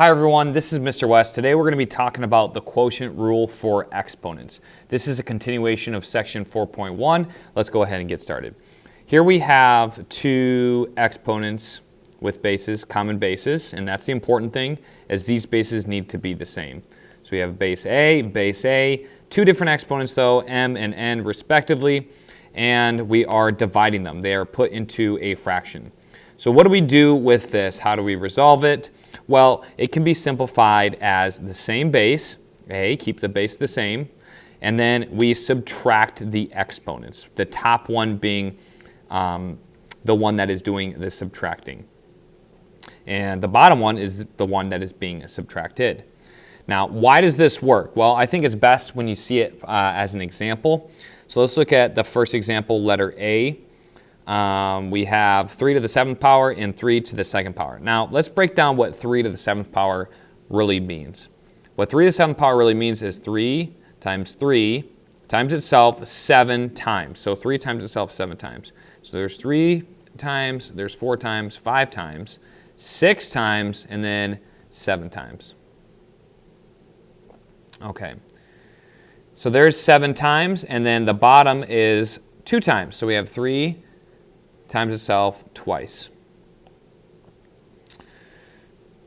Hi everyone, this is Mr. West. Today we're going to be talking about the quotient rule for exponents. This is a continuation of section 4.1. Let's go ahead and get started. Here we have two exponents with bases, common bases, and that's the important thing, as these bases need to be the same. So we have base A, two different exponents though, m and n respectively, and we are dividing them. They are put into a fraction. So what do we do with this? How do we resolve it? Well, it can be simplified as the same base, A, keep the base the same, and then we subtract the exponents, the top one being the one that is doing the subtracting. And the bottom one is the one that is being subtracted. Now, why does this work? Well, I think it's best when you see it as an example. So let's look at the first example, letter A. We have 3 to the 7th power and 3 to the 2nd power. Now, let's break down what 3 to the 7th power really means. What 3 to the 7th power really means is 3 times itself 7 times. So 3 times itself 7 times. So there's 3 times, there's 4 times, 5 times, 6 times, and then 7 times. Okay. So there's 7 times, and then the bottom is 2 times. So we have 3 times itself twice.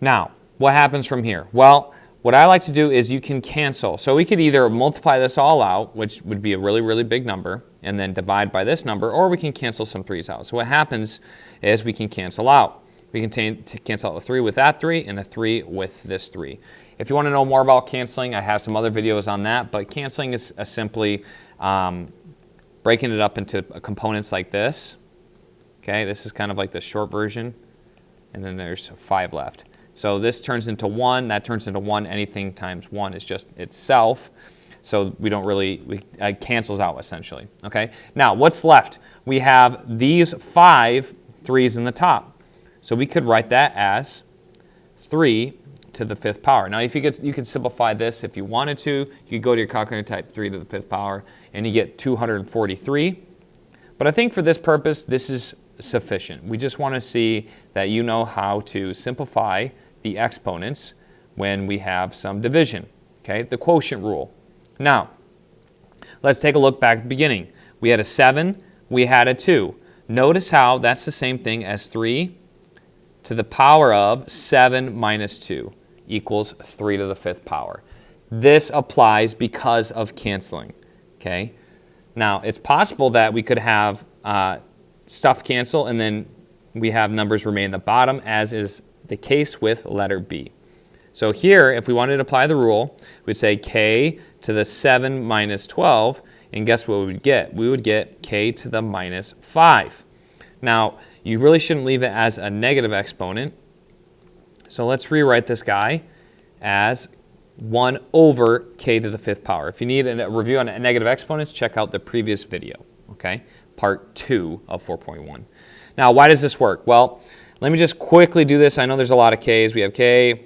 Now, what happens from here? Well, what I like to do is you can cancel. So we could either multiply this all out, which would be a really, really big number, and then divide by this number, or we can cancel some 3's out. So what happens is we can cancel out. We can cancel out a 3 with that 3 and a 3 with this 3. If you want to know more about canceling, I have some other videos on that, but canceling is simply breaking it up into components like this. Okay, this is kind of like the short version, and then there's 5 left. So this turns into 1, that turns into 1. Anything times 1 is just itself. So we don't really, it cancels out essentially. Okay, now what's left? We have these 5 3's in the top. So we could write that as 3 to the 5th power. Now if you could simplify this if you wanted to. You could go to your calculator, type 3 to the 5th power, and you get 243. But I think for this purpose, this is sufficient. We just want to see that you know how to simplify the exponents when we have some division. Okay, the quotient rule. Now, let's take a look back at the beginning. We had a 7, we had a 2. Notice how that's the same thing as 3 to the power of 7 minus 2 equals 3 to the 5th power. This applies because of canceling. Okay. Now, it's possible that we could have stuff cancel and then we have numbers remain at the bottom, as is the case with letter B. So here, if we wanted to apply the rule, we'd say k to the 7 minus 12, and guess what we would get? We would get k to the minus 5. Now, you really shouldn't leave it as a negative exponent, so let's rewrite this guy as 1 over k to the 5th power. If you need a review on negative exponents, check out the previous video, okay? Part 2 of 4.1. Now, why does this work? Well, let me just quickly do this. I know there's a lot of k's. We have k,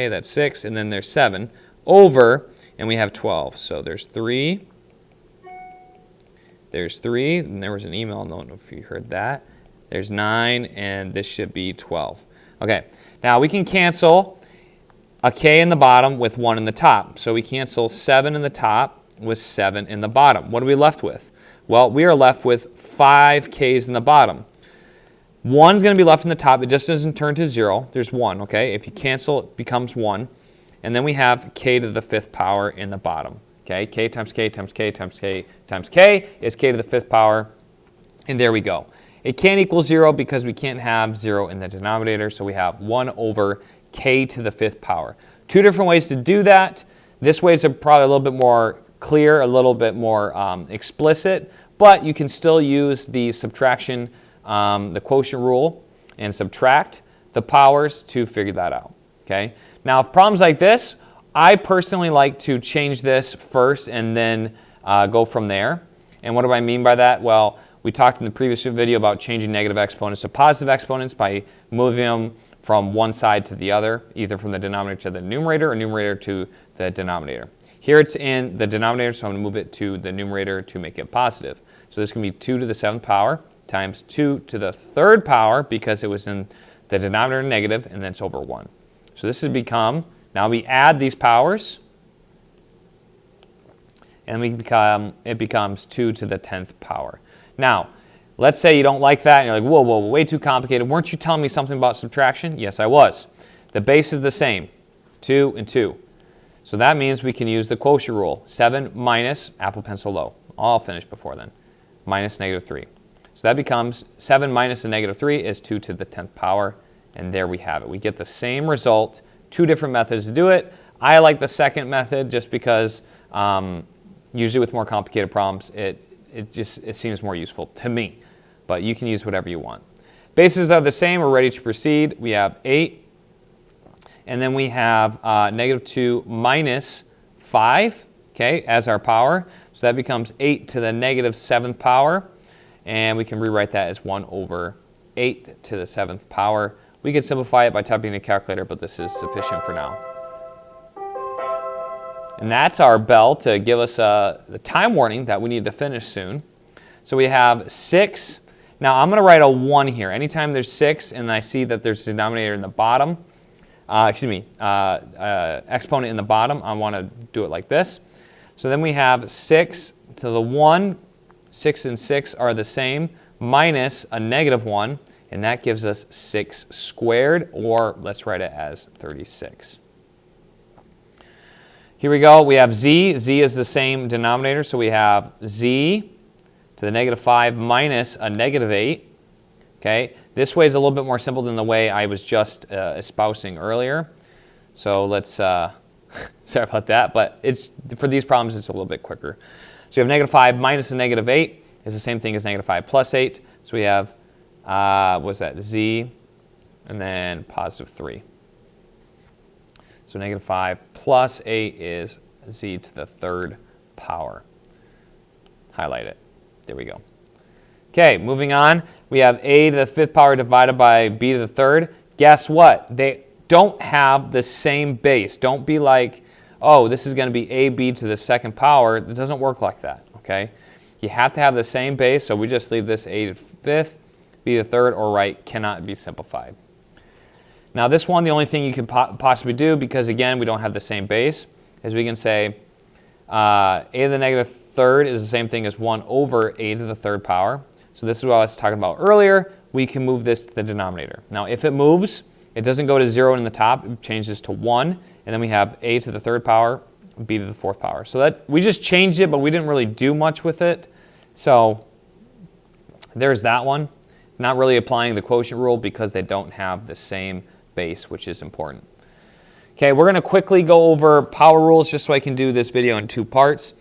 that's 6, and then there's 7, over, and we have 12. So there's 3, and there was an email, I don't know if you heard that. There's 9, and this should be 12. Okay, now we can cancel a k in the bottom with 1 in the top. So we cancel 7 in the top with 7 in the bottom. What are we left with? Well, we are left with 5 k's in the bottom. 1's going to be left in the top. It just doesn't turn to 0. There's 1, okay? If you cancel, it becomes 1. And then we have k to the 5th power in the bottom. Okay, k times k times k times k times k is k to the 5th power. And there we go. It can't equal 0 because we can't have 0 in the denominator, so we have 1 over k to the 5th power. Two different ways to do that. This way is probably a little bit more clear, a little bit more explicit, but you can still use the subtraction, the quotient rule, and subtract the powers to figure that out. Okay. Now, problems like this, I personally like to change this first and then go from there. And what do I mean by that? Well, we talked in the previous video about changing negative exponents to positive exponents by moving them from one side to the other, either from the denominator to the numerator or numerator to the denominator. Here it's in the denominator, so I'm going to move it to the numerator to make it positive. So this can be 2 to the 7th power times 2 to the 3rd power, because it was in the denominator negative, and then it's over 1. So this has become, now we add these powers, and it becomes 2 to the 10th power. Now, let's say you don't like that, and you're like, whoa, whoa, way too complicated. Weren't you telling me something about subtraction? Yes, I was. The base is the same, 2 and 2. So that means we can use the quotient rule, 7 minus, apple pencil low, all finished before then, minus negative 3. So that becomes 7 minus the negative 3 is 2 to the 10th power, and there we have it. We get the same result, 2 different methods to do it. I like the second method just because usually with more complicated problems, it seems more useful to me, but you can use whatever you want. Bases are the same. We're ready to proceed. We have 8, and then we have negative 2 minus 5, okay, as our power. So that becomes 8 to the negative 7th power. And we can rewrite that as 1 over 8 to the 7th power. We can simplify it by typing in a calculator, but this is sufficient for now. And that's our bell to give us the time warning that we need to finish soon. So we have 6. Now I'm going to write a 1 here. Anytime there's 6 and I see that there's a denominator in the bottom, exponent in the bottom, I want to do it like this. So then we have 6 to the 1. 6 and 6 are the same, minus a negative 1, and that gives us 6 squared, or let's write it as 36. Here we go. We have z. Z is the same denominator, so we have z to the negative 5 minus a negative 8. Okay, this way is a little bit more simple than the way I was just espousing earlier. So let's, sorry about that, but for these problems it's a little bit quicker. So we have negative 5 minus a negative 8 is the same thing as negative 5 plus 8. So we have, what's that, z, and then positive 3. So negative 5 plus 8 is z to the 3rd power. Highlight it. There we go. Okay, moving on. We have a to the 5th power divided by b to the 3rd. Guess what? They don't have the same base. Don't be like, oh, this is going to be ab to the 2nd power. It doesn't work like that, okay? You have to have the same base, so we just leave this a to the 5th, b to the 3rd, or right, cannot be simplified. Now this one, the only thing you could possibly do, because again, we don't have the same base, is we can say a to the negative 3rd is the same thing as 1 over a to the 3rd power. So this is what I was talking about earlier. We can move this to the denominator. Now if it moves, it doesn't go to 0 in the top, it changes to 1, and then we have a to the 3rd power, b to the 4th power. So that we just changed it, but we didn't really do much with it. So there's that one. Not really applying the quotient rule because they don't have the same base, which is important. Okay, we're going to quickly go over power rules just so I can do this video in 2 parts.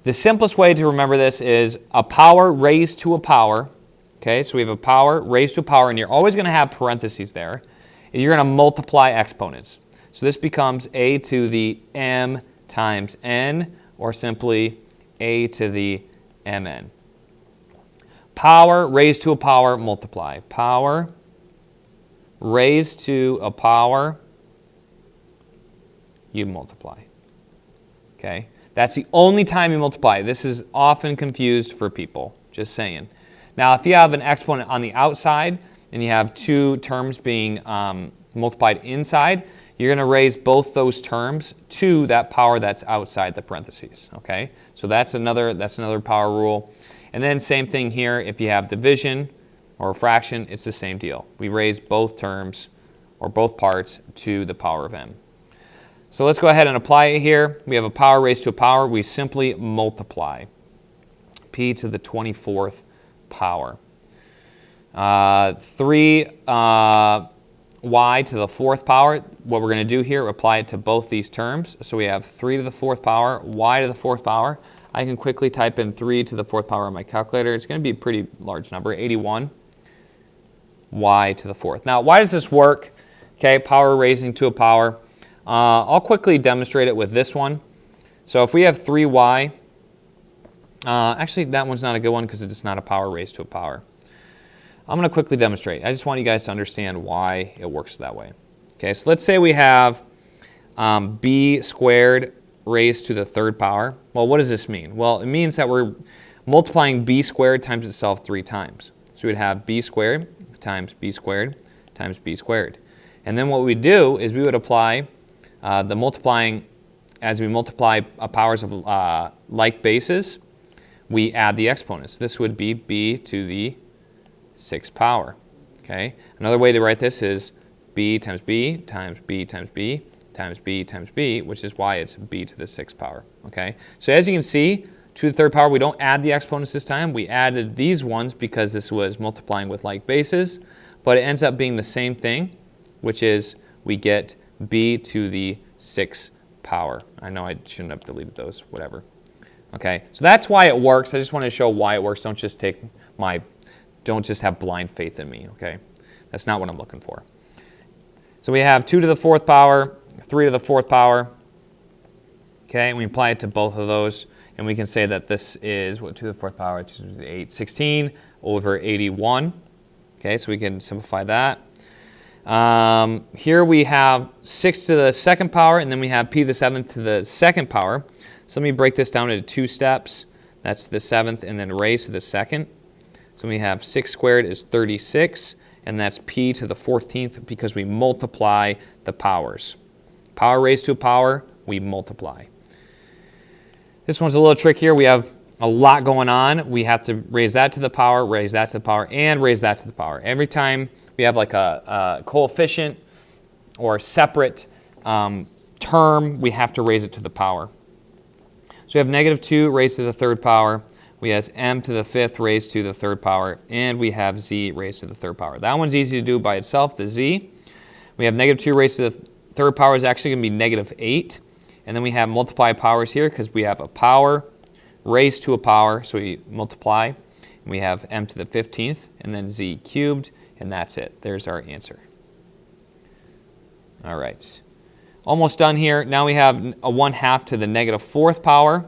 The simplest way to remember this is a power raised to a power. Okay, so we have a power raised to a power, and you're always going to have parentheses there. And you're going to multiply exponents. So this becomes a to the m times n, or simply a to the mn. Power raised to a power, multiply. Power raised to a power, you multiply. Okay? That's the only time you multiply. This is often confused for people, just saying. Now, if you have an exponent on the outside and you have 2 terms being multiplied inside, you're going to raise both those terms to that power that's outside the parentheses. Okay? So that's another power rule. And then same thing here, if you have division or a fraction, it's the same deal. We raise both terms or both parts to the power of m. So let's go ahead and apply it here. We have a power raised to a power. We simply multiply p to the 24th power. 3y to the 4th power. What we're going to do here, apply it to both these terms. So we have 3 to the 4th power, y to the 4th power. I can quickly type in 3 to the 4th power on my calculator. It's going to be a pretty large number, 81 y to the 4th. Now, why does this work? Okay, power raising to a power. I'll quickly demonstrate it with this one. So if we have 3y, actually that one's not a good one because it's not a power raised to a power. I'm going to quickly demonstrate. I just want you guys to understand why it works that way. Okay, so let's say we have b squared raised to the 3rd power. Well, what does this mean? Well, it means that we're multiplying b squared times itself 3 times. So we'd have b squared times b squared times b squared. And then what we do is we would apply the multiplying, as we multiply powers of like bases, we add the exponents. This would be b to the 6th power. Okay. Another way to write this is b times b times b times b times b times b, which is why it's b to the 6th power. Okay. So as you can see, to the 3rd power, we don't add the exponents this time. We added these ones because this was multiplying with like bases, but it ends up being the same thing, which is we get b to the 6th power. I know I shouldn't have deleted those, whatever. Okay, so that's why it works. I just want to show why it works. Don't just have blind faith in me, okay? That's not what I'm looking for. So we have 2 to the 4th power, 3 to the 4th power. Okay, and we apply it to both of those. And we can say that this is, 2 to the 4th power, 2 to the 8, 16 over 81. Okay, so we can simplify that. Here we have 6 to the 2nd power, and then we have p to the 7th to the 2nd power. So let me break this down into 2 steps. That's the 7th and then raised to the 2nd. So we have 6 squared is 36, and that's p to the 14th because we multiply the powers. Power raised to a power, we multiply. This one's a little trickier. We have a lot going on. We have to raise that to the power, raise that to the power, and raise that to the power. Every time we have like a coefficient or a separate term, we have to raise it to the power. So we have -2 raised to the 3rd power. We have m to the 5th raised to the 3rd power, and we have z raised to the 3rd power. That one's easy to do by itself, the z. We have -2 raised to the 3rd power is actually going to be -8. And then we have multiply powers here because we have a power raised to a power, so we multiply. And we have m to the 15th, and then z cubed, and that's it. There's our answer. All right. Almost done here. Now we have a 1/2 to the -4th power.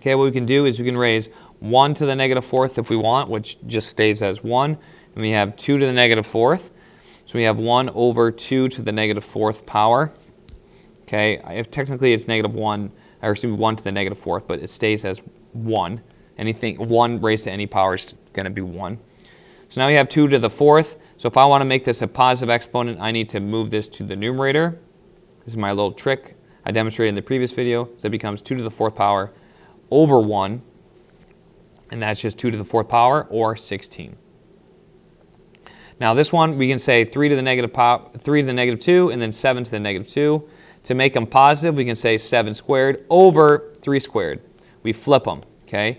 Okay, what we can do is we can raise 1 to the -4th if we want, which just stays as 1. And we have 2 to the -4th. So we have 1 over 2 to the -4th power. Okay, if technically it's -1, or excuse me, 1 to the -4th, but it stays as 1. Anything 1 raised to any power is going to be 1. So now we have 2 to the 4th. So if I want to make this a positive exponent, I need to move this to the numerator. This is my little trick I demonstrated in the previous video. So it becomes 2 to the 4th power over 1, and that's just 2 to the 4th power, or 16. Now this one, we can say 3 to the -2, and then 7 to the -2. To make them positive, we can say 7 squared over 3 squared. We flip them, okay?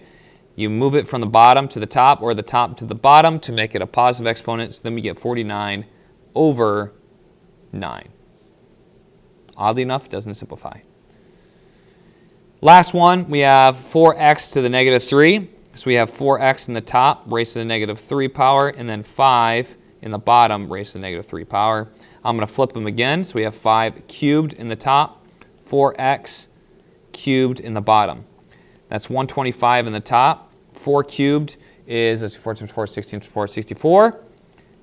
You move it from the bottom to the top, or the top to the bottom to make it a positive exponent, so then we get 49 over 9. Oddly enough, it doesn't simplify. Last one, we have 4x to the -3. So we have 4x in the top, raised to the -3 power, and then 5 in the bottom, raised to the -3 power. I'm going to flip them again. So we have 5 cubed in the top, 4x cubed in the bottom. That's 125 in the top. 4 cubed is, let's see, 4 times 4 is 16 times 4 is 64.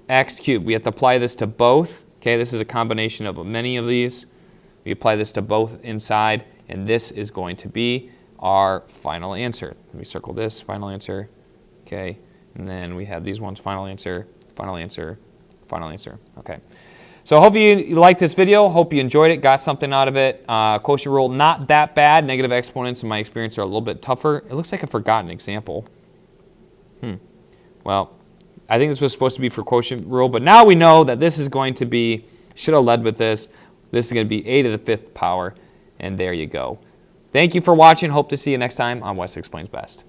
X cubed. We have to apply this to both. Okay, this is a combination of many of these. We apply this to both inside, and this is going to be our final answer. Let me circle this, final answer. Okay, and then we have these ones, final answer, final answer, final answer. Okay. So hopefully you liked this video. Hope you enjoyed it, got something out of it. Quotient rule, not that bad. Negative exponents, in my experience, are a little bit tougher. It looks like a forgotten example. Well, I think this was supposed to be for quotient rule, but now we know that this is going to be, should have led with this. This is going to be a to the 5th power, and there you go. Thank you for watching. Hope to see you next time on Wes Explains Best.